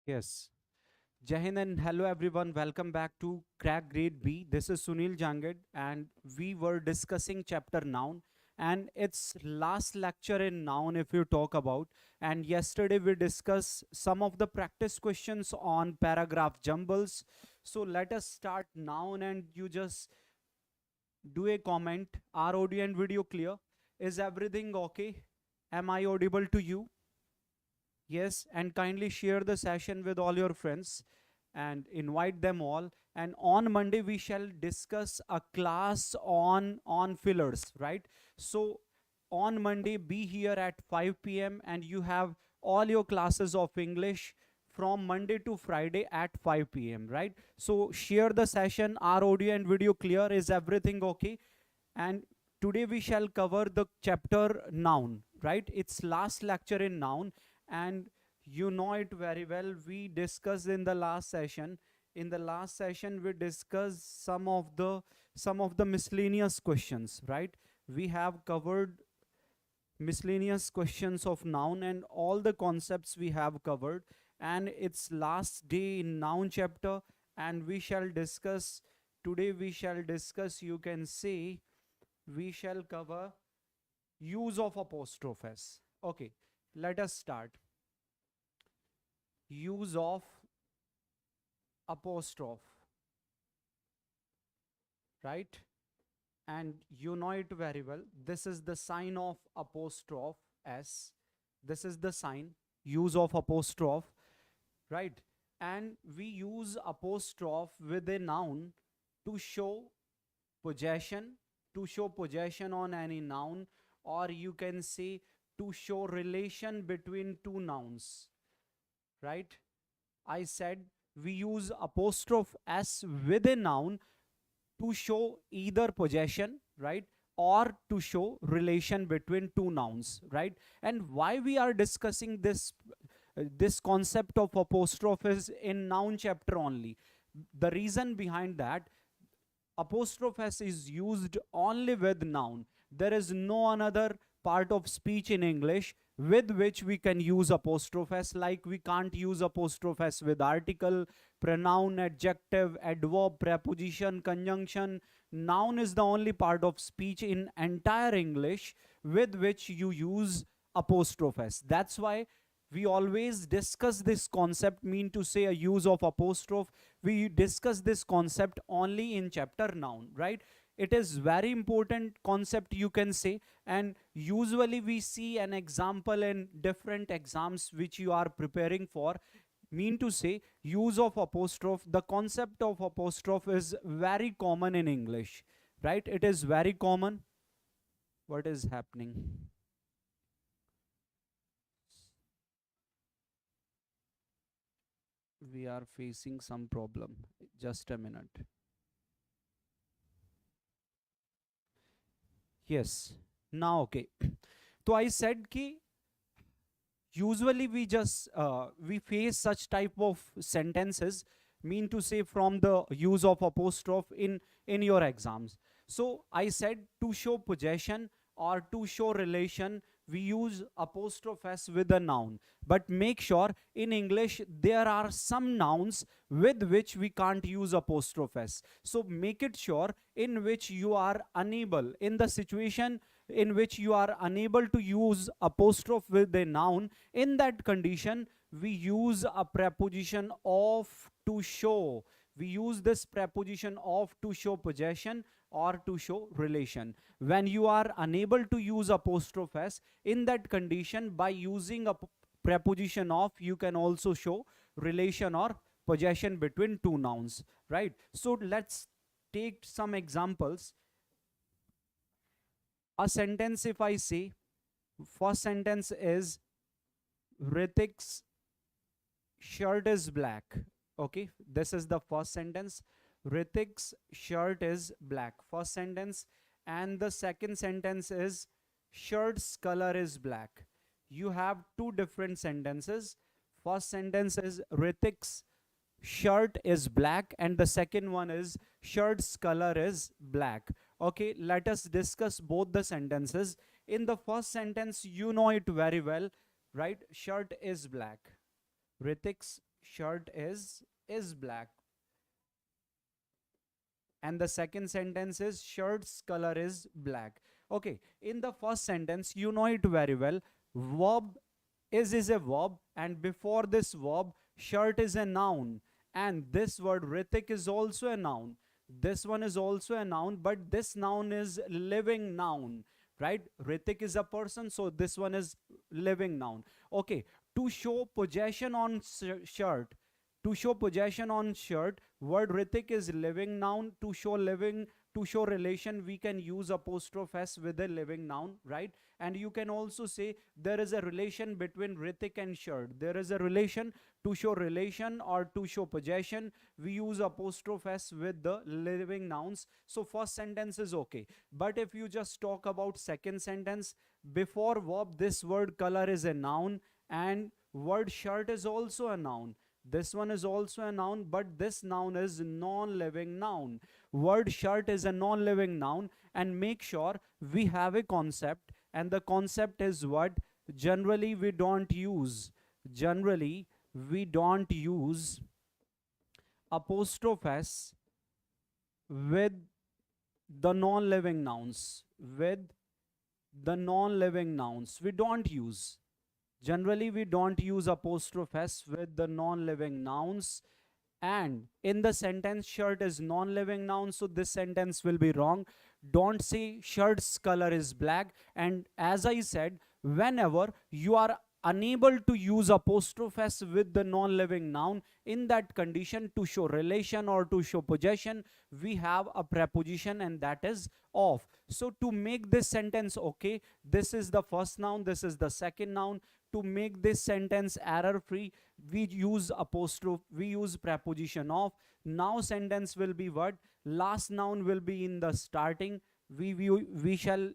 Yes. Jai Hind and hello everyone. Welcome back to Crack Grade B. This is Sunil Jangid and we were discussing chapter noun and its last lecture in noun if you talk about. And yesterday we discussed some of the practice questions on paragraph jumbles. So let us start noun and you just do a comment. Are audio and video clear? Is everything okay? Am I audible to you? Yes, and kindly share the session with all your friends and invite them all. And on Monday we shall discuss a class on fillers, right? So on Monday be here at 5 p.m. and you have all your classes of English from Monday to Friday at 5 p.m., right? So share the session. Are audio and video clear? Is everything okay? And today we shall cover the chapter noun, right? It's last lecture in noun and you know it very well. We discussed in the last session. In the last session we discussed some of the miscellaneous questions, right? We have covered miscellaneous questions of noun and all the concepts we have covered, and it's last day in noun chapter. And we shall discuss today, we shall discuss, you can say, we shall cover use of apostrophes. Okay, let us start. Use of apostrophe, right? And you know it very well. This is the sign of apostrophe s. This is the sign, use of apostrophe, right? And we use apostrophe with a noun to show possession, on any noun, or you can say to show relation between two nouns, right? I said we use apostrophe s with a noun to show either possession, right, or to show relation between two nouns, right? And why we are discussing this concept of apostrophes in noun chapter only? The reason behind that, apostrophe s is used only with noun. There is no another part of speech in English with which we can use apostrophe s. Like we can't use apostrophe s with article, pronoun, adjective, adverb, preposition, conjunction. Noun is the only part of speech in entire English with which you use apostrophe s. That's why we always discuss this concept, mean to say a use of apostrophe. We discuss this concept only in chapter noun, right? It is very important concept, you can say, and usually we see an example in different exams which you are preparing for. Mean to say, use of apostrophe, the concept of apostrophe is very common in English, right? It is very common. What is happening? We are facing some problem. Just a minute. Yes. Now, okay. So I said ki usually we face such type of sentences, mean to say, from the use of apostrophe in your exams. So I said to show possession or to show relation, we use apostrophe s with a noun. But make sure in English there are some nouns with which we can't use apostrophe s. So make it sure in which you are unable, in the situation in which you are unable to use apostrophe with a noun, in that condition we use a preposition of to show. We use this preposition of to show possession or to show relation. When you are unable to use apostrophe s, in that condition, by using a preposition of, you can also show relation or possession between two nouns, right? So let's take some examples. A sentence, if I say, first sentence is Ritik's shirt is black. Okay, this is the first sentence. Ritik's shirt is black. First sentence. And the second sentence is shirt's color is black. You have two different sentences. First sentence is Ritik's shirt is black, and the second one is shirt's color is black. Okay, let us discuss both the sentences. In the first sentence, you know it very well, right? Shirt is black. Ritik's shirt is black. And the second sentence is shirt's color is black. Okay, in the first sentence, you know it very well. Verb is a verb, and before this verb, shirt is a noun, and this word Ritik is also a noun. This one is also a noun, but this noun is living noun, right? Ritik is a person, so this one is living noun. Okay, to show possession on shirt, to show possession on shirt, word Ritik is living noun. To show relation, we can use apostrophe s with a living noun, right? And you can also say there is a relation between Ritik and shirt. There is a relation. To show relation or to show possession, we use apostrophe s with the living nouns. So first sentence is okay. But if you just talk about second sentence, before verb, this word color is a noun, and word shirt is also a noun. This one is also a noun, but this noun is non-living noun. Word shirt is a non-living noun, and make sure we have a concept, and the concept is what? Generally we don't use apostrophe s with the non-living nouns. We don't use. Generally, we don't use apostrophe s with the non-living nouns. And in the sentence, shirt is non-living noun, so this sentence will be wrong. Don't say shirt's color is black. And as I said, whenever you are unable to use apostrophe s with the non-living noun, in that condition, to show relation or to show possession, we have a preposition, and that is of. So to make this sentence okay, this is the first noun, this is the second noun. To make this sentence error free, we use preposition of. Now sentence will be what? Last noun will be in the starting. We shall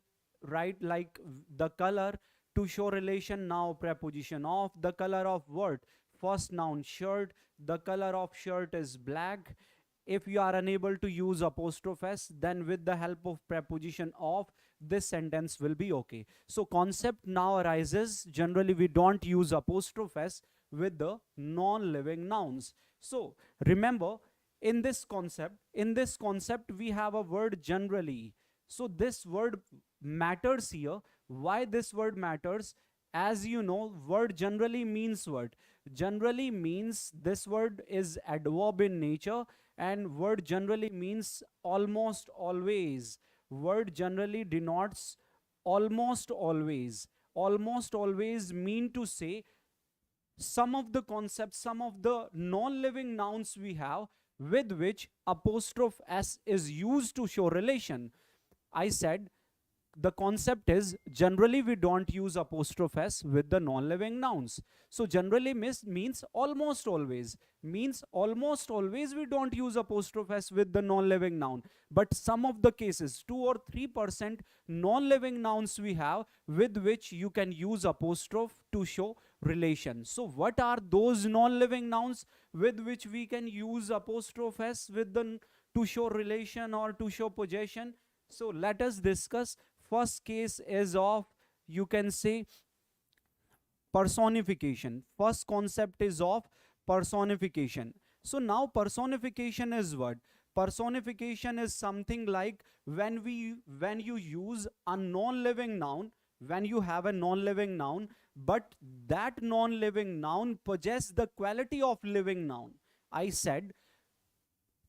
write like the color. To show relation, now preposition of. The color of what? First noun shirt. The color of shirt is black. If you are unable to use apostrophe s, then with the help of preposition of, this sentence will be okay. So concept now arises, generally we don't use apostrophe s with the non-living nouns. So remember, in this concept we have a word generally. So this word matters here. Why this word matters? As you know, word generally means what? Generally means this word is adverb in nature, and word generally means almost always. Word generally denotes almost always. Almost always mean to say some of the concepts, some of the non-living nouns we have with which apostrophe s is used to show relation. I said the concept is generally we don't use apostrophe s with the non-living nouns. So generally means almost always. Means almost always we don't use apostrophe s with the non-living noun. But some of the cases, 2 or 3% non-living nouns we have with which you can use apostrophe to show relation. So what are those non-living nouns with which we can use apostrophe s with the to show relation or to show possession? So let us discuss. First case is of, you can say, personification. First concept is of personification. So now personification is what? Personification is something like when you use a non-living noun, when you have a non-living noun, but that non-living noun possesses the quality of living noun. I said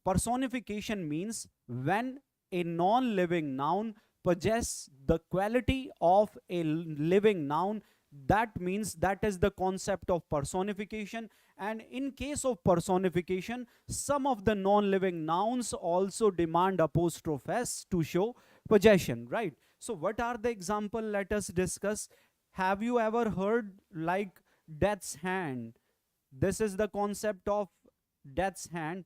personification means when a non-living noun possess the quality of a living noun. That means that is the concept of personification. And in case of personification, some of the non-living nouns also demand apostrophe s to show possession, right? So what are the example? Let us discuss. Have you ever heard like death's hand? This is the concept of death's hand.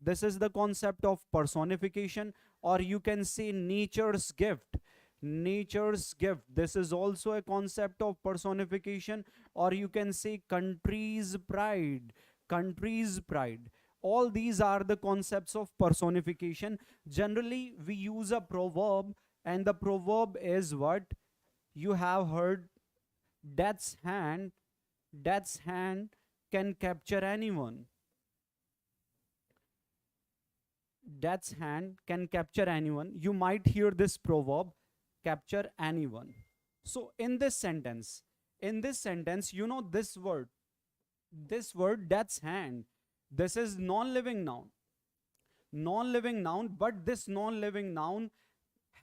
This is the concept of personification. Or you can say nature's gift. Nature's gift. This is also a concept of personification. Or you can say country's pride. Country's pride. All these are the concepts of personification. Generally, we use a proverb, and the proverb is what? You have heard death's hand can capture anyone. Death's hand can capture anyone. You might hear this proverb, capture anyone. So in this sentence, you know this word death's hand, this is non-living noun. Non-living noun, but this non-living noun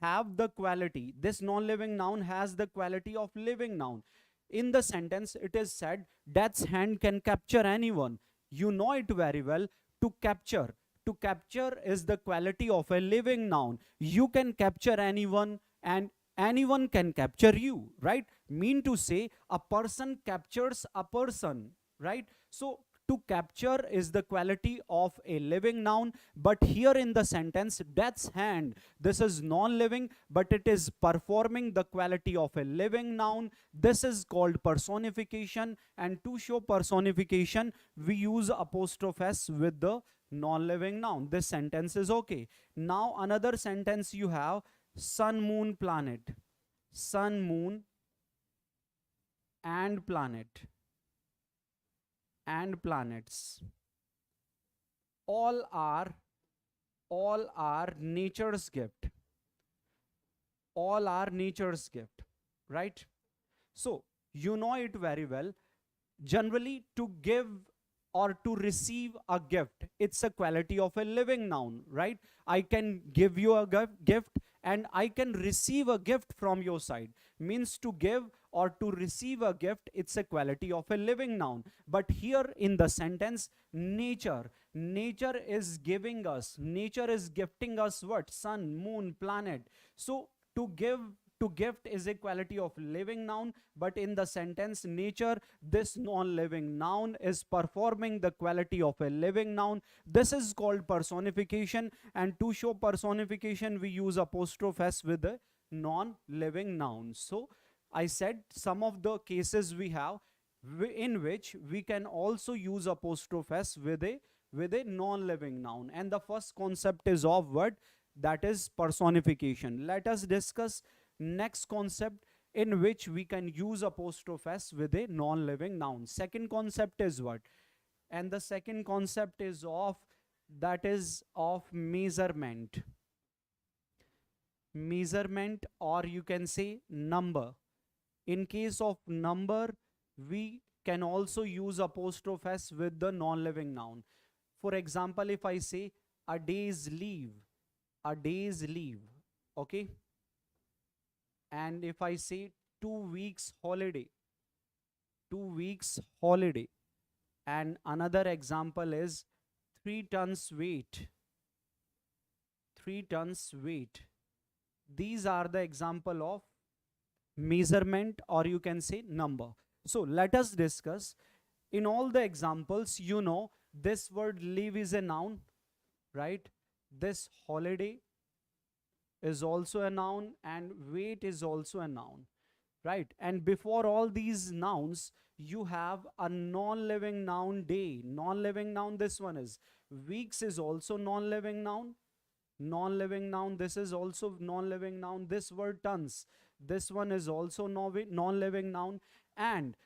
have the quality. This non-living noun has the quality of living noun. In the sentence, it is said, death's hand can capture anyone. You know it very well. To capture. To capture is the quality of a living noun. You can capture anyone and anyone can capture you, right? Mean to say, a person captures a person, right? So to capture is the quality of a living noun, but here in the sentence, death's hand, this is non-living, but it is performing the quality of a living noun. This is called personification, and to show personification, we use apostrophe s with the non-living noun. This sentence is okay. Now another sentence you have, sun, moon, planet. Sun, moon, and planet. And planets, all are nature's gift. All are nature's gift, right? So you know it very well. Generally, to give or to receive a gift, it's a quality of a living noun, right? I can give you a gift and I can receive a gift from your side. Means to give or to receive a gift, it's a quality of a living noun. But here in the sentence, nature is giving us, nature is gifting us what? Sun, moon, planet. So to gift is a quality of living noun, but in the sentence nature, this non-living noun is performing the quality of a living noun. This is called personification, and to show personification we use apostrophe s with a non-living noun. So I said some of the cases we have in which we can also use apostrophe s with a non-living noun, and the first concept is of what? That is personification. Let us discuss next concept in which we can use apostrophe s with a non-living noun. Second concept is what? And the second concept is of measurement. Measurement, or you can say number. In case of number, we can also use apostrophe s with the non-living noun. For example, if I say a day's leave, okay? And if I say 2 weeks holiday, and another example is 3 tons weight, these are the example of measurement, or you can say number. So let us discuss. In all the examples, you know this word leave is a noun, right? This holiday is also a noun, and weight is also a noun, right? And before all these nouns, you have a non-living noun, day. Non-living noun, this one is. Weeks is also non-living noun. This is also non-living noun. This word tons, this one is also non-living noun. And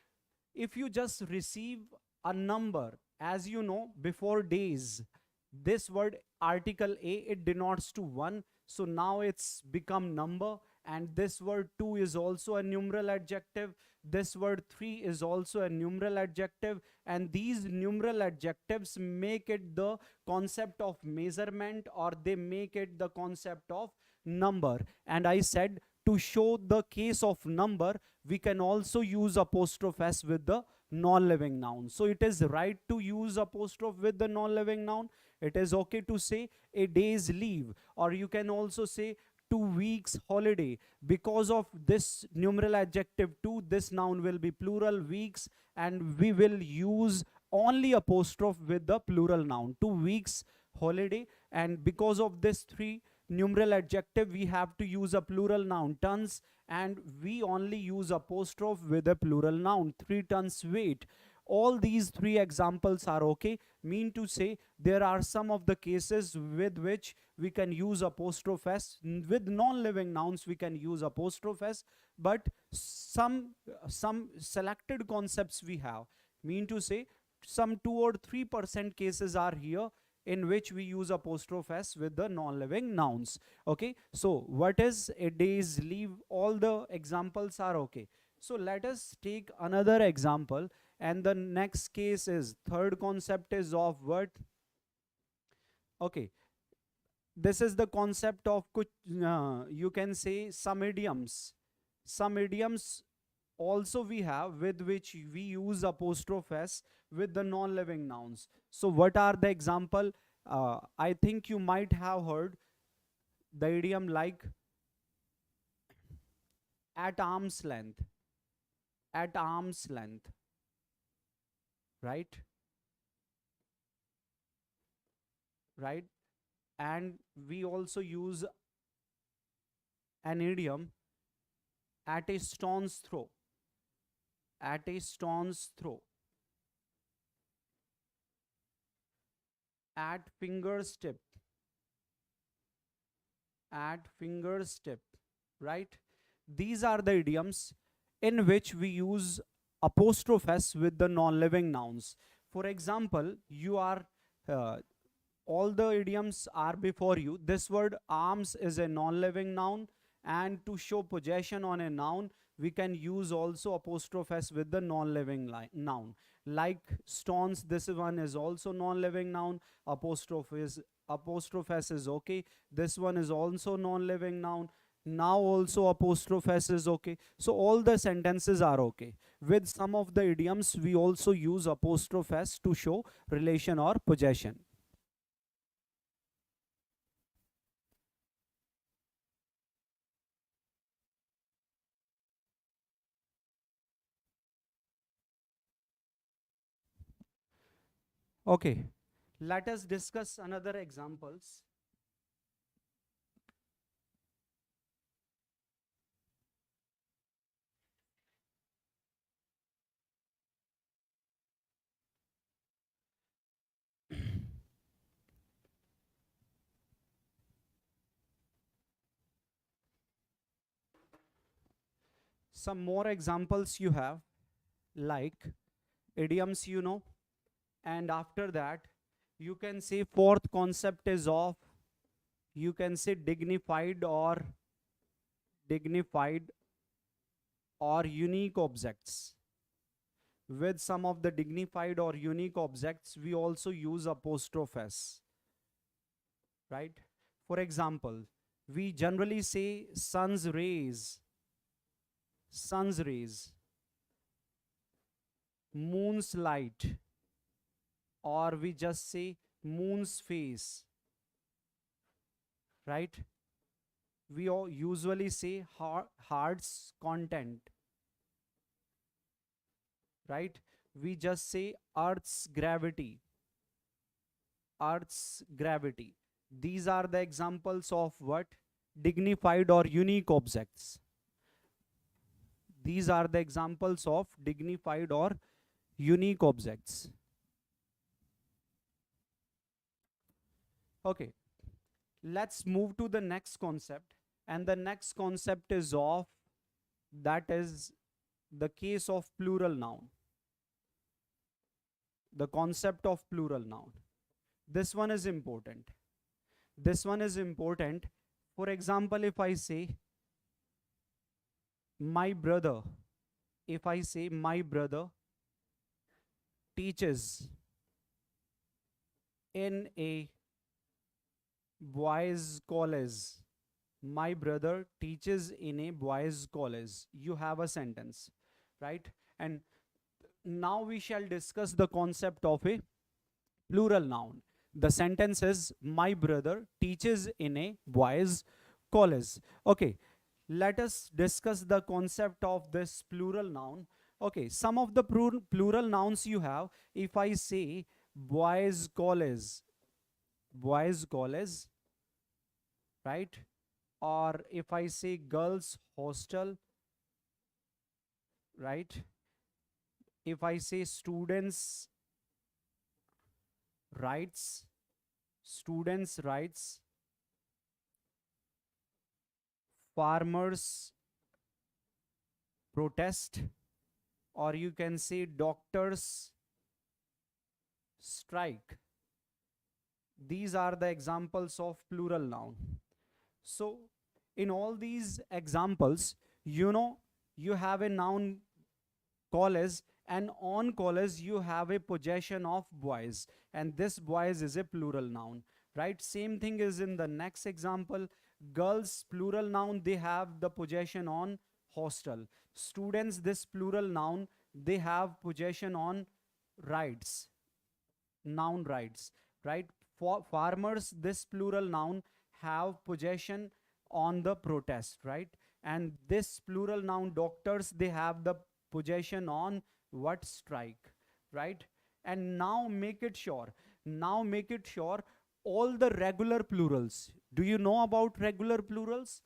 if you just receive a number, as you know, before days, this word article a, it denotes to 1, so now it's become number. And this word 2 is also a numeral adjective. This word 3 is also a numeral adjective, and these numeral adjectives make it the concept of measurement, or they make it the concept of number. And I said, to show the case of number, we can also use apostrophe s with the non-living noun. So it is right to use apostrophe with the non-living noun. It is okay to say a day's leave, or you can also say 2 weeks holiday. Because of this numeral adjective 2, this noun will be plural, weeks, and we will use only apostrophe with the plural noun, 2 weeks holiday. And because of this 3 numeral adjective, we have to use a plural noun, tons, and we only use apostrophe with a plural noun, 3 tons weight. All these 3 examples are okay. Mean to say, there are some of the cases with which we can use apostrophe s. With non-living nouns we can use apostrophe s, but some selected concepts we have. Mean to say, some 2 or 3% cases are here in which we use apostrophe s with the non-living nouns. Okay, so what is a day's leave? All the examples are okay. So let us take another example, and the next case is, third concept is of what? Okay, this is the concept of you can say some idioms. Some idioms also we have with which we use apostrophe s with the non-living nouns. So what are the example? I think you might have heard the idiom like at arm's length. At arm's length, right? Right? And we also use an idiom at a stone's throw. At a stone's throw. At finger's tip. At finger's tip, right? These are the idioms in which we use apostrophe s with the non-living nouns. For example, you are all the idioms are before you. This word arms is a non-living noun, and to show possession on a noun, we can use also apostrophe s with the non-living noun. Like stones, this one is also non-living noun. Apostrophe s is okay. This one is also non-living noun. Now also apostrophe s is okay. So all the sentences are okay. With some of the idioms, we also use apostrophe s to show relation or possession. Okay, let us discuss another examples. Some more examples you have, like idioms, and after that, you can say fourth concept is of, you can say dignified or unique objects. With some of the dignified or unique objects, we also use apostrophe s, right? For example, we generally say sun's rays, moon's light, or we just say moon's face, right? We all usually say heart's content, right? We just say earth's gravity. These are the examples of what? Dignified or unique objects. These are the examples of dignified or unique objects. Okay, let's move to the next concept, and the next concept is of, that is the case of plural noun. The concept of plural noun. This one is important. For example, if I say my brother, teaches in a boys' college. My brother teaches in a boys' college. You have a sentence, right? And now we shall discuss the concept of a plural noun. The sentence is, my brother teaches in a boys' college. Okay, let us discuss the concept of this plural noun. Okay, some of the plural nouns you have. If I say boys' college, right? Or if I say girls' hostel, right? If I say students' rights, farmers' protest, or you can say doctors' strike. These are the examples of plural noun. So in all these examples, you have a noun college, and on college you have a possession of boys, and this boys is a plural noun, right? Same thing is in the next example. Girls, plural noun, they have the possession on hostel. Students, this plural noun, they have possession on rights, noun rights, right? For farmers, this plural noun have possession on the protest, right? And this plural noun doctors, they have the possession on what? Strike, right? And now make it sure, all the regular plurals. Do you know about regular plurals?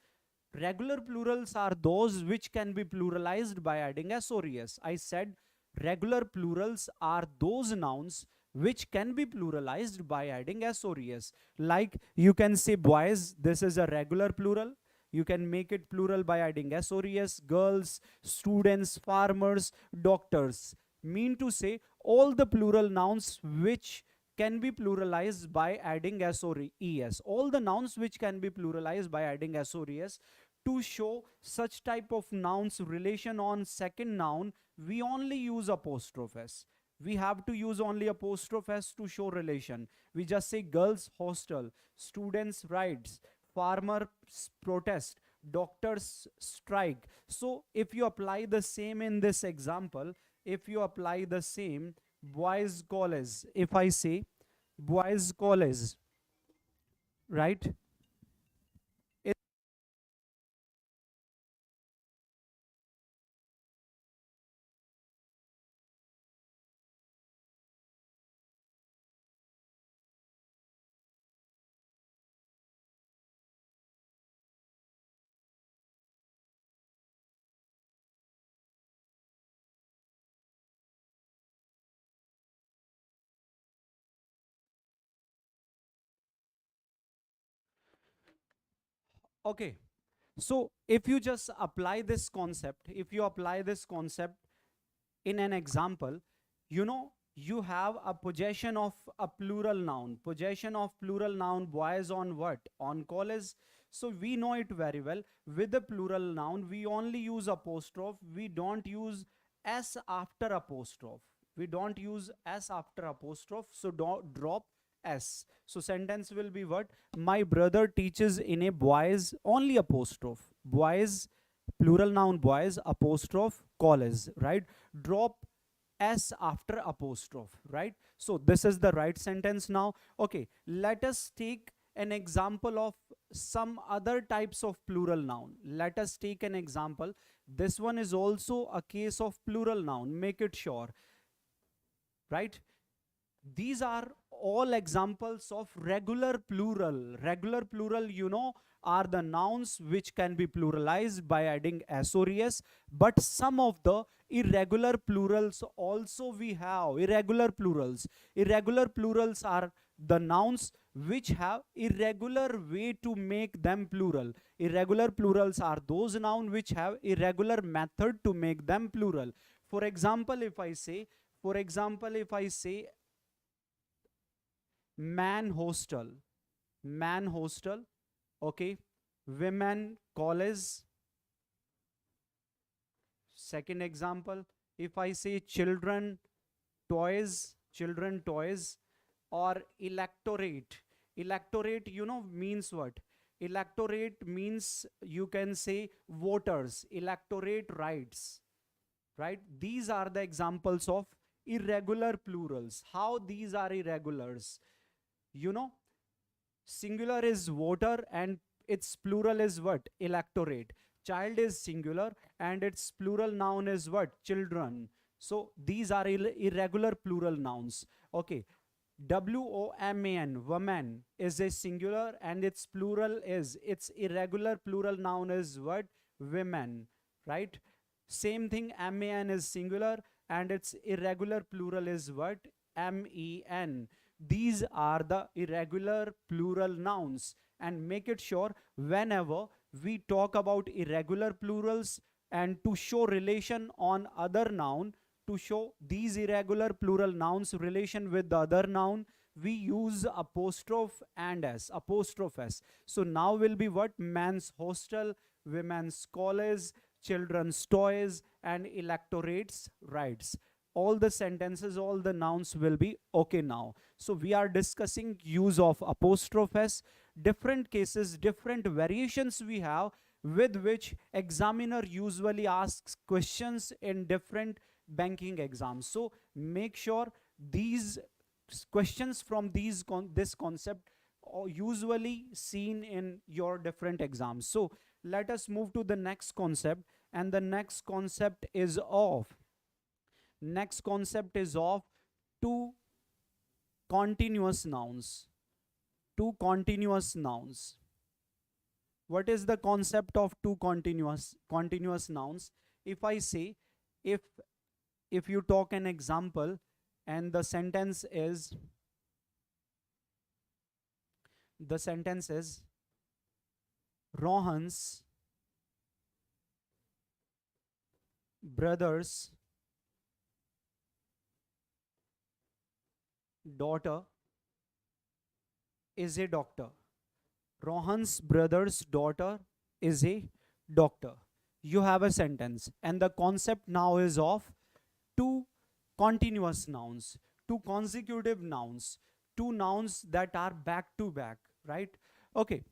Regular plurals are those which can be pluralized by adding s or es. I said regular plurals are those nouns which can be pluralized by adding s or es. Like you can say boys, this is a regular plural. You can make it plural by adding s or es. Girls, students, farmers, doctors. Mean to say all the plural nouns which can be pluralized by adding s or es. All the nouns which can be pluralized by adding s or es. To show such type of nouns relation on second noun, we only use apostrophe s. We have to use only apostrophe s to show relation. We just say girls hostel, students rights, farmer protest, doctors strike. So if you apply the same in this example, if you apply the same, boys college, if I say boys college, right? Okay, so if you just apply this concept, if you apply this concept in an example, you have a possession of a plural noun, boys on what? On college. So we know it very well. With the plural noun, we only use apostrophe. We don't use s after apostrophe. So don't drop s. So sentence will be what? My brother teaches in a boys only apostrophe. Boys, plural noun boys, apostrophe college, right? Drop s after apostrophe, right? So this is the right sentence now. Okay, let us take an example of some other types of plural noun. Let us take an example. This one is also a case of plural noun. Make it sure, right? These are all examples of regular plural. Regular plural, are the nouns which can be pluralized by adding s or es. But some of the irregular plurals also we have. Irregular plurals. Irregular plurals are the nouns which have irregular way to make them plural. Irregular plurals are those nouns which have irregular method to make them plural. For example, if I say man hostel, okay, women college. Second example, if I say children toys, or electorate. Electorate, means what? Electorate means, you can say, voters. Electorate rights, right? These are the examples of irregular plurals. How these are irregulars? Singular is voter and its plural is what? Electorate. Child is singular and its plural noun is what? Children. So these are irregular plural nouns. Okay. WOMAN, woman, is a singular and its irregular plural noun is what? Women, right? Same thing, MAN is singular and its irregular plural is what? MEN. These are the irregular plural nouns. And make it sure, whenever we talk about irregular plurals and to show relation on other noun, to show these irregular plural nouns relation with the other noun, we use apostrophe and s, apostrophe s. So now will be what? Man's hostel, women's college, children's toys, and electorate's rights. All the sentences, all the nouns will be okay now. So we are discussing use of apostrophe s, different cases, different variations we have with which examiner usually asks questions in different banking exams. So make sure these questions from this concept are usually seen in your different exams. So let us move to the next concept, and the next concept is of two continuous nouns. Two continuous nouns. What is the concept of two continuous nouns? If I say, if you talk an example and the sentence is Rohan's brother's daughter is a doctor. Rohan's brother's daughter is a doctor. You have a sentence, and the concept now is of two continuous nouns, two consecutive nouns, two nouns that are back to back, right? Okay.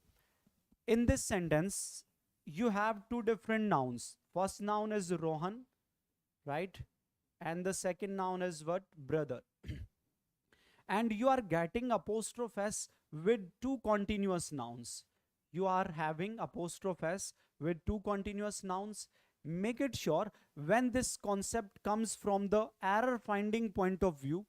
In this sentence, you have two different nouns. First noun is Rohan, right? And the second noun is what? Brother. And you are getting apostrophe s with two continuous nouns. You are having apostrophe s with two continuous nouns. Make it sure when this concept comes from the error finding point of view,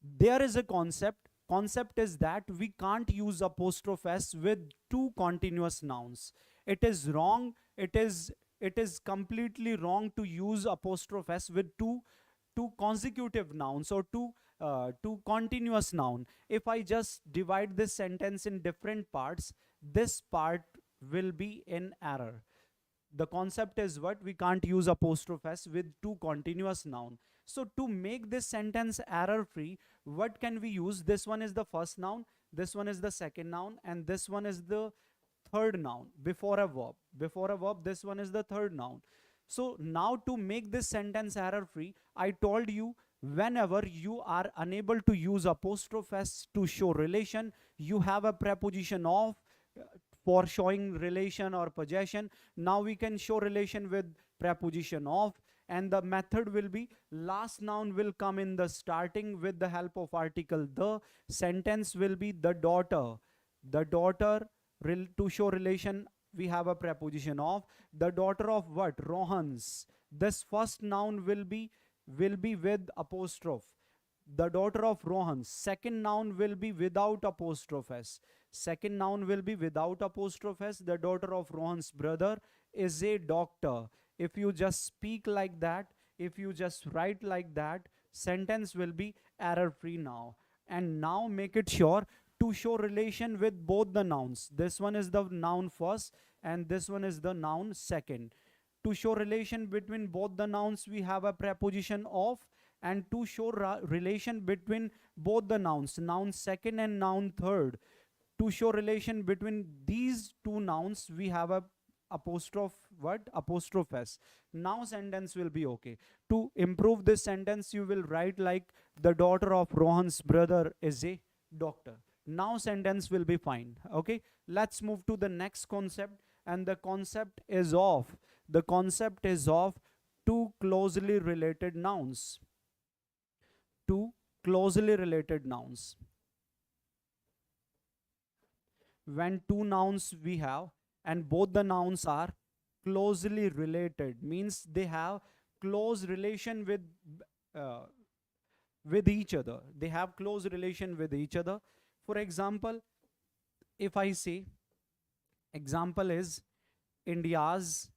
there is a concept. Concept is that we can't use apostrophe s with two continuous nouns. It is wrong. It is completely wrong to use apostrophe s with two consecutive nouns or two continuous noun. If I just divide this sentence in different parts, this part will be in error. The concept is what? We can't use apostrophe s with two continuous noun. So to make this sentence error free, what can we use? This one is the first noun, this one is the second noun, and this one is the third noun before a verb. Before a verb, this one is the third noun. So now to make this sentence error free, I told you whenever you are unable to use apostrophe s to show relation, you have a preposition of for showing relation or possession. Now we can show relation with preposition of, and the method will be last noun will come in the starting with the help of article the. Sentence will be the daughter. The daughter, to show relation, we have a preposition of. The daughter of what? Rohan's. This first noun will be with apostrophe. The daughter of Rohan. Second noun will be without apostrophe s. Second noun will be without apostrophe s. The daughter of Rohan's brother is a doctor. If you just speak like that, if you just write like that, sentence will be error free now. And now make it sure to show relation with both the nouns. This one is the noun first and this one is the noun second. To show relation between both the nouns, we have a preposition of, and to show relation between both the nouns, noun second and noun third, to show relation between these two nouns, we have a apostrophe what? Apostrophe s. Now sentence will be okay. To improve this sentence, you will write like the daughter of Rohan's brother is a doctor. Now sentence will be fine. Okay, let's move to the next concept, and the concept is of two closely related nouns. Two closely related nouns. When two nouns we have and both the nouns are closely related, means they have close relation with each other. They have close relation with each other. For example, if I say, example is India's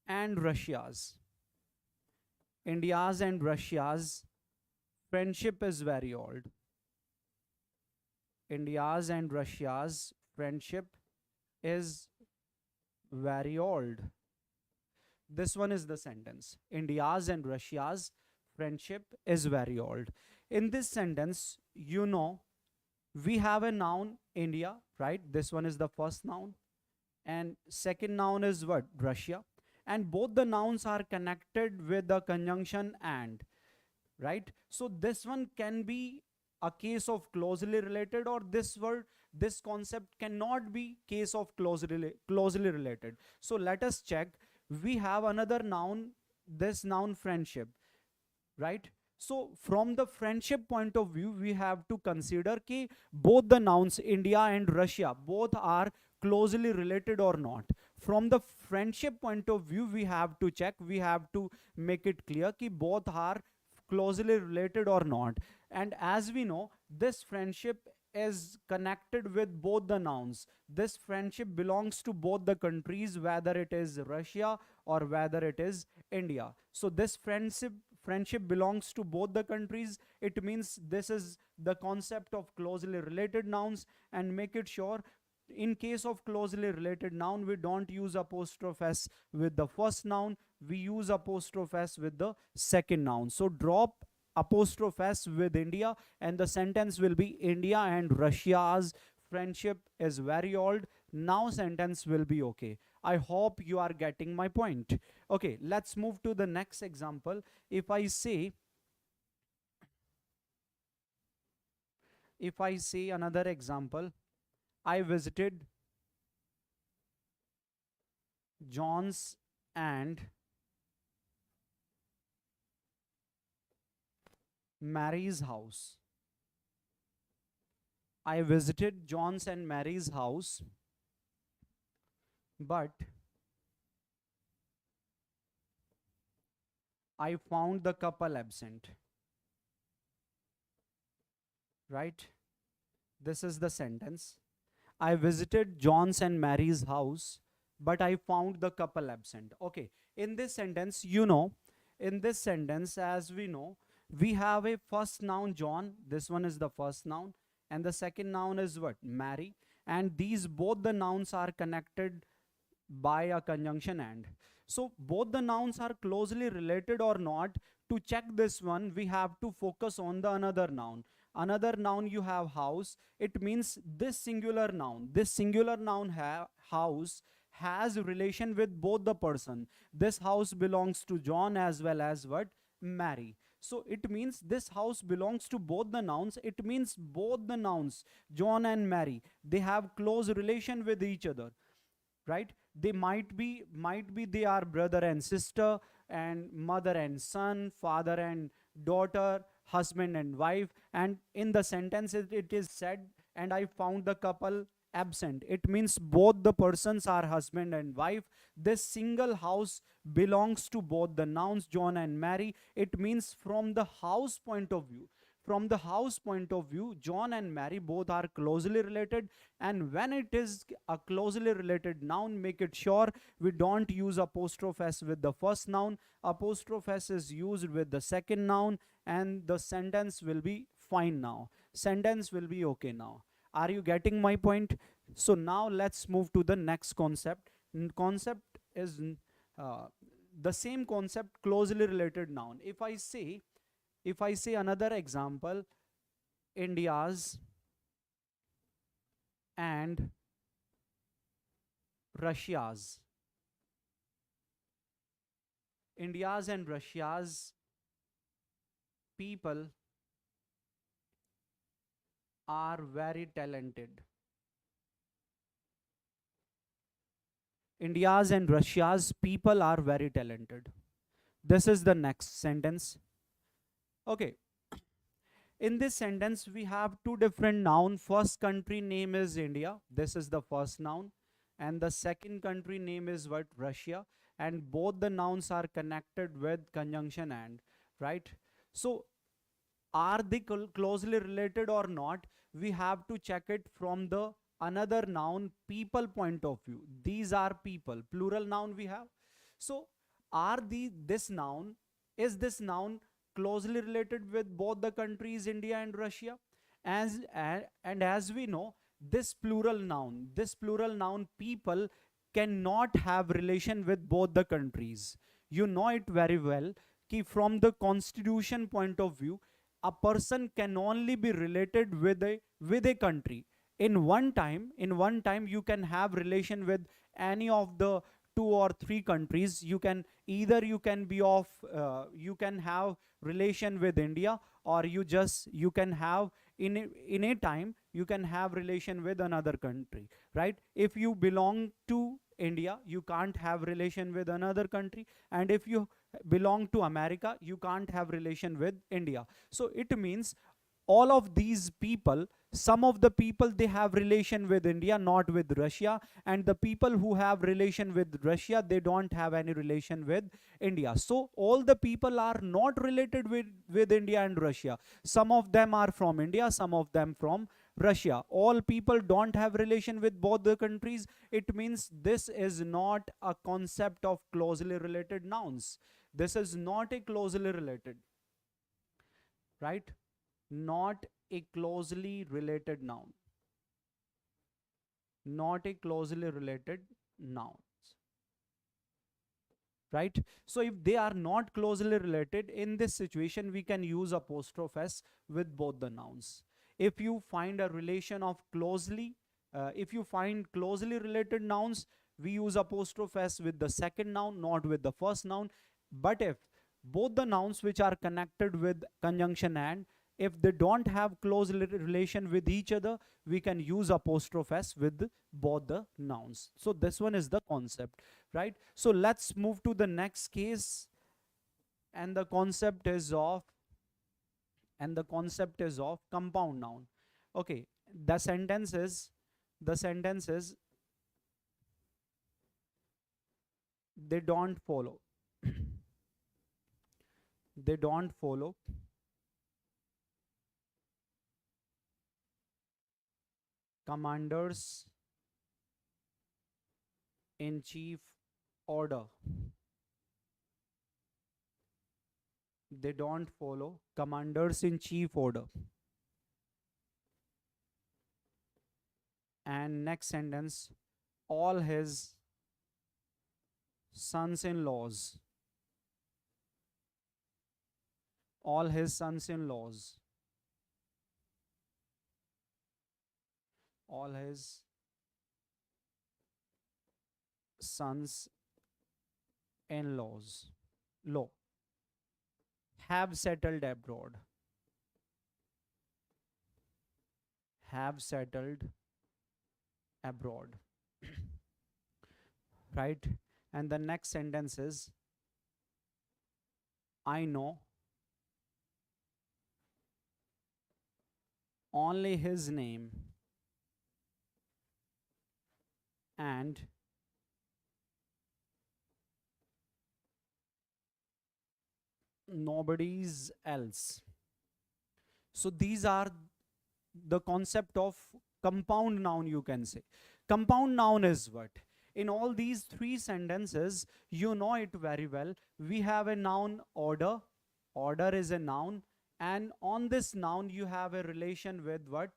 and Russia's. India's and Russia's friendship is very old. India's and Russia's friendship is very old. This one is the sentence. India's and Russia's friendship is very old. In this sentence, you know, we have a noun India, right? This one is the first noun, and second noun is what? Russia. And both the nouns are connected with the conjunction and, right? So this one can be a case of closely related, or this concept cannot be case of closely related. So let us check. We have another noun, this noun friendship, right? So from the friendship point of view, we have to consider कि both the nouns India and Russia both are closely related or not. From the friendship point of view, we have to check, we have to make it clear कि both are closely related or not. And as we know, this friendship is connected with both the nouns. This friendship belongs to both the countries, whether it is Russia or whether it is India. So this friendship belongs to both the countries. It means this is the concept of closely related nouns. And make it sure, in case of closely related noun, we don't use apostrophe s with the first noun, we use apostrophe s with the second noun. So drop apostrophe s with India, and the sentence will be India and Russia's friendship is very old. Now sentence will be okay. I hope you are getting my point. Okay, let's move to the next example. If I say another example, I visited John's and Mary's house. I visited John's and Mary's house, but I found the couple absent. Right? This is the sentence. I visited John's and Mary's house, but I found the couple absent. Okay, in this sentence, you know, in this sentence, as we know, we have a first noun John, this one is the first noun, and the second noun is what? Mary. And these both the nouns are connected by a conjunction and. So both the nouns are closely related or not. To check this one, we have to focus on the another noun. Another noun, you have house. It means this singular noun house has relation with both the person. This house belongs to John as well as what? Mary. So it means this house belongs to both the nouns. It means both the nouns, John and Mary, they have close relation with each other, right? They might be they are brother and sister, and mother and son, father and daughter, husband and wife. And in the sentence it is said, and I found the couple absent. It means both the persons are husband and wife. This single house belongs to both the nouns John and Mary. It means from the house point of view, John and Mary both are closely related. And when it is a closely related noun, make it sure we don't use apostrophe s with the first noun. Apostrophe s is used with the second noun, and the sentence will be fine now. Sentence will be okay now. Are you getting my point? So now let's move to the next concept. Concept is the same concept, closely related noun. If I say another example, India's and Russia's. India's and Russia's people are very talented. India's and Russia's people are very talented. This is the next sentence. Okay. In this sentence, we have two different nouns. First country name is India. This is the first noun. And the second country name is what? Russia. And both the nouns are connected with conjunction and, right? So are they closely related or not? We have to check it from the another noun people point of view. These are people, plural noun we have. So are this noun closely related with both the countries India and Russia? And as we know, this plural noun people cannot have relation with both the countries. You know it very well कि from the constitution point of view, a person can only be related with a country. In one time you can have relation with any of the 2 or 3 countries. You can be of you can have relation with India, or you can have in a time you can have relation with another country, right? If you belong to India, you can't have relation with another country, and if you belong to America, you can't have relation with India. So it means all of these people, some of the people, they have relation with India, not with Russia, and the people who have relation with Russia, they don't have any relation with India. So all the people are not related with India and Russia. Some of them are from India, some of them from Russia. All people don't have relation with both the countries. It means this is not a concept of closely related nouns. This is not a closely related, right? Not a closely related noun. Not a closely related nouns, right? So if they are not closely related, in this situation we can use apostrophe s with both the nouns. If you find a relation of closely, if you find closely related nouns, we use apostrophe s with the second noun, not with the first noun. But if both the nouns which are connected with conjunction and, if they don't have close relation with each other, we can use apostrophe s with both the nouns. So this one is the concept, right? So let's move to the next case, and the concept is of compound noun. Okay, the sentence is they don't follow they don't follow commanders in chief order. They don't follow commanders in chief order. And next sentence, all his sons-in-laws, all his sons-in-laws, all his sons-in-laws law have settled abroad. Have settled abroad. Right? And the next sentence is, I know only his name and nobody's else. So these are the concept of compound noun, you can say. Compound noun is what? In all these 3 sentences, you know it very well. We have a noun order. Order is a noun. And on this noun, you have a relation with what?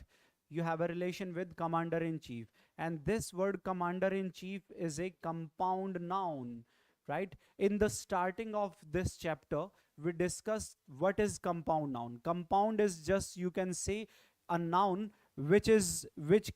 You have a relation with commander-in-chief. And this word commander-in-chief is a compound noun, right? In the starting of this chapter, we discussed what is compound noun. Compound is just, you can say, a noun which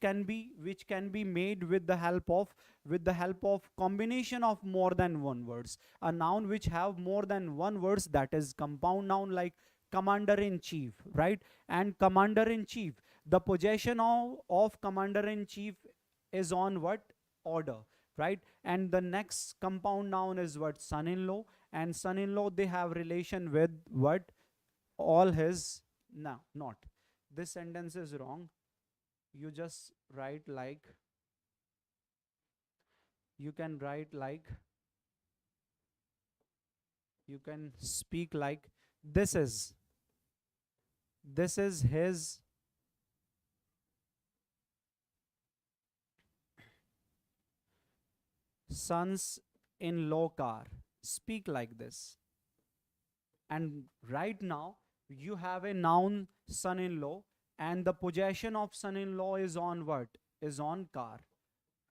can be made with the help of combination of more than one words. A noun which have more than one words, that is compound noun, like commander-in-chief, right? And commander-in-chief, the possession of commander-in-chief is on what? Order, right? And the next compound noun is what? Son-in-law. And son-in-law, they have relation with what? All his, no, not. This sentence is wrong. You just write like, you can write like, you can speak like, this is his sons-in-law car. Speak like this. And right now you have a noun son-in-law, and the possession of son-in-law is on what? Is on car,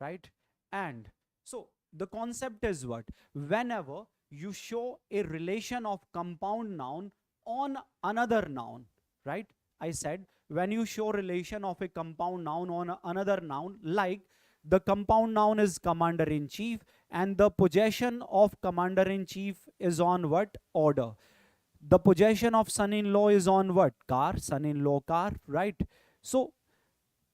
right? And so the concept is what? Whenever you show a relation of compound noun on another noun, right? I said when you show relation of a compound noun on another noun, like the compound noun is commander in chief and the possession of commander in chief is on what order? The possession of son-in-law is on what? Car, son-in-law car, right? So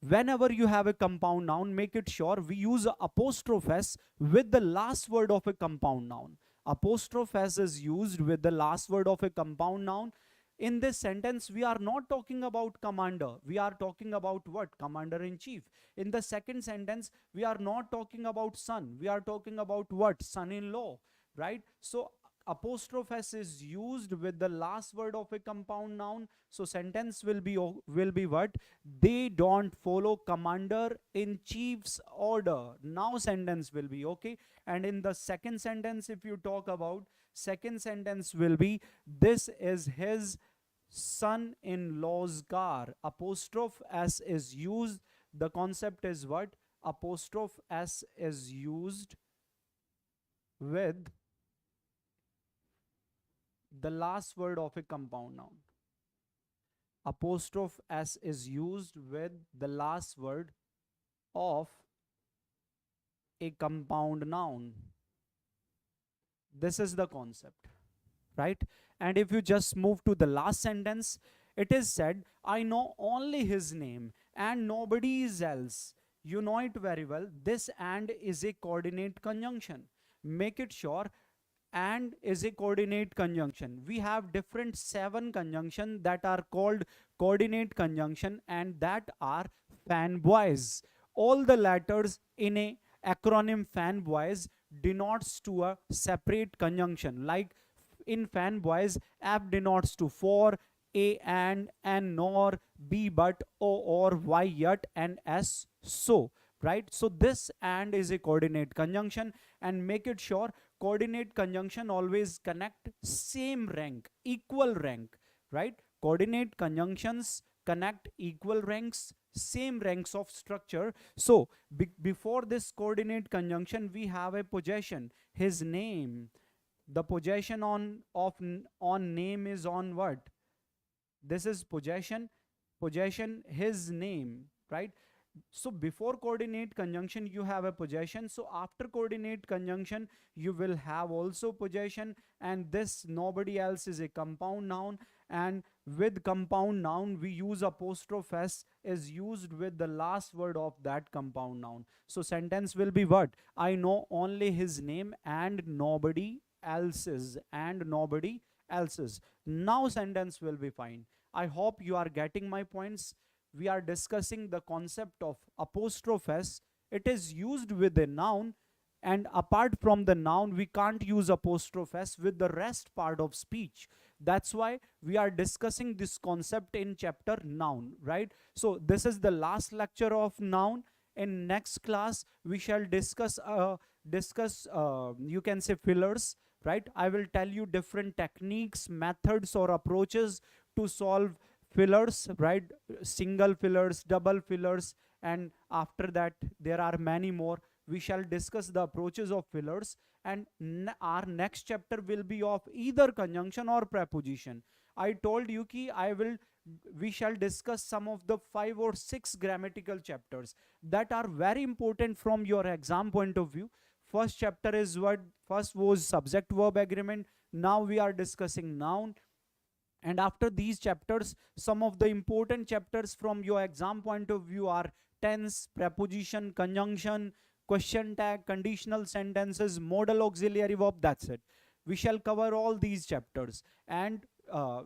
whenever you have a compound noun, make it sure we use apostrophe s with the last word of a compound noun. Apostrophe s is used with the last word of a compound noun. In this sentence, we are not talking about commander. We are talking about what? Commander in chief. In the second sentence, we are not talking about son. We are talking about what? Son-in-law, right? So apostrophe s is used with the last word of a compound noun. So sentence will be what? They don't follow commander in chief's order. Now sentence will be okay. And in the second sentence, if you talk about, second sentence will be, this is his son-in-law's car. Apostrophe s is used. The concept is what? Apostrophe s is used with the last word of a compound noun. Apostrophe s is used with the last word of a compound noun. This is the concept, right? And if you just move to the last sentence, it is said, I know only his name and nobody else. You know it very well. This and is a coordinate conjunction. Make it sure and is a coordinate conjunction. We have different 7 conjunctions that are called coordinate conjunction, and that are fanboys. All the letters in a acronym fanboys denotes to a separate conjunction. Like in fanboys, F denotes to for, A and, N nor, B but, O or, Y yet, and S so, right? So this and is a coordinate conjunction, and make it sure coordinate conjunction always connect same rank, equal rank, right? Coordinate conjunctions connect equal ranks, same ranks of structure. So before this coordinate conjunction, we have a possession, his name. The possession on name is on what? This is possession, his name, right? So before coordinate conjunction, you have a possession. So after coordinate conjunction, you will have also possession, and this nobody else is a compound noun. And with compound noun, we use apostrophe s is used with the last word of that compound noun. So sentence will be what? I know only his name and nobody else's, and nobody else's. Now sentence will be fine. I hope you are getting my points. We are discussing the concept of apostrophe s. It is used with a noun, and apart from the noun, we can't use apostrophe s with the rest part of speech. That's why we are discussing this concept in chapter noun, right? So this is the last lecture of noun. In next class, we shall discuss you can say fillers, right? I will tell you different techniques, methods or approaches to solve fillers, right? Single fillers, double fillers, and after that there are many more. We shall discuss the approaches of fillers, and our next chapter will be of either conjunction or preposition. I told you ki we shall discuss some of the 5 or 6 grammatical chapters that are very important from your exam point of view. First chapter is what? First was subject verb agreement. Now we are discussing noun. And after these chapters, some of the important chapters from your exam point of view are tense, preposition, conjunction, question tag, conditional sentences, modal auxiliary verb. That's it. We shall cover all these chapters. And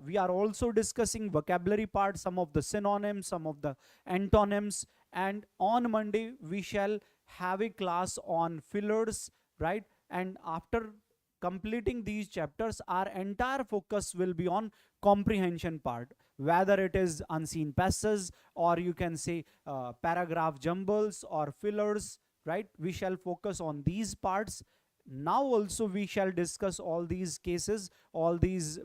we are also discussing vocabulary part, some of the synonyms, some of the antonyms. And on Monday, we shall have a class on fillers, right? And after completing these chapters, our entire focus will be on comprehension part, whether it is unseen passages or you can say paragraph jumbles or fillers, right? We shall focus on these parts. Now also we shall discuss all these cases, all these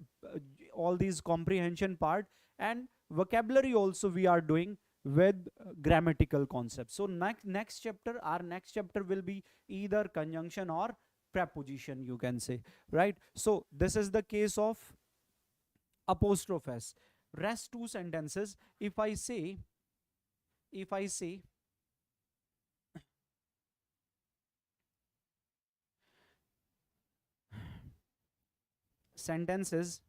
comprehension part, and vocabulary also we are doing with grammatical concepts. So next chapter, our next chapter will be either conjunction or preposition, you can say, right? So this is the case of apostrophe s. Rest two sentences, if I say sentences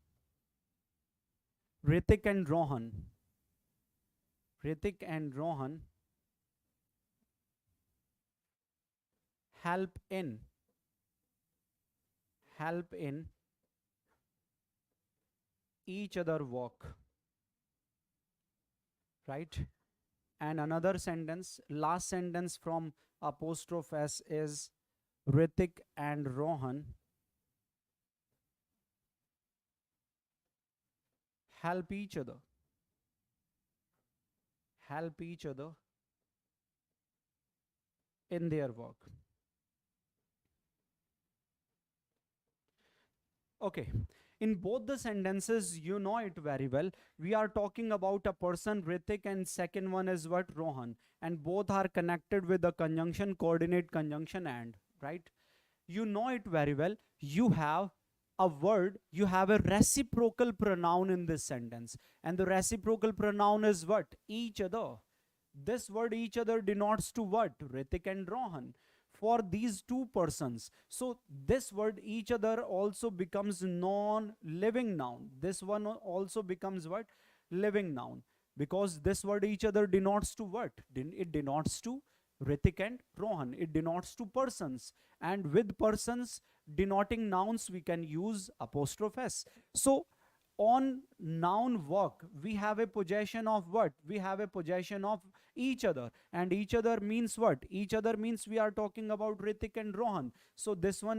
Ritik and Rohan help in each other work, right? And another sentence, last sentence from apostrophe s is Ritik and Rohan help each other in their work. Okay, in both the sentences, you know it very well. We are talking about a person, Ritik, and second one is what? Rohan. And both are connected with the conjunction, coordinate conjunction and, right? You know it very well. You have a word, you have a reciprocal pronoun in this sentence. And the reciprocal pronoun is what? Each other. This word each other denotes to what? Ritik and Rohan. For these two persons. So this word each other also becomes non-living noun. This one also becomes what? Living noun. Because this word each other denotes to what? It denotes to Ritik and Rohan. It denotes to persons. And with persons denoting nouns, we can use apostrophe s. So on noun work, we have a possession of what? We have a possession of each other. And each other means what? Each other means we are talking about Ritik and Rohan. So this one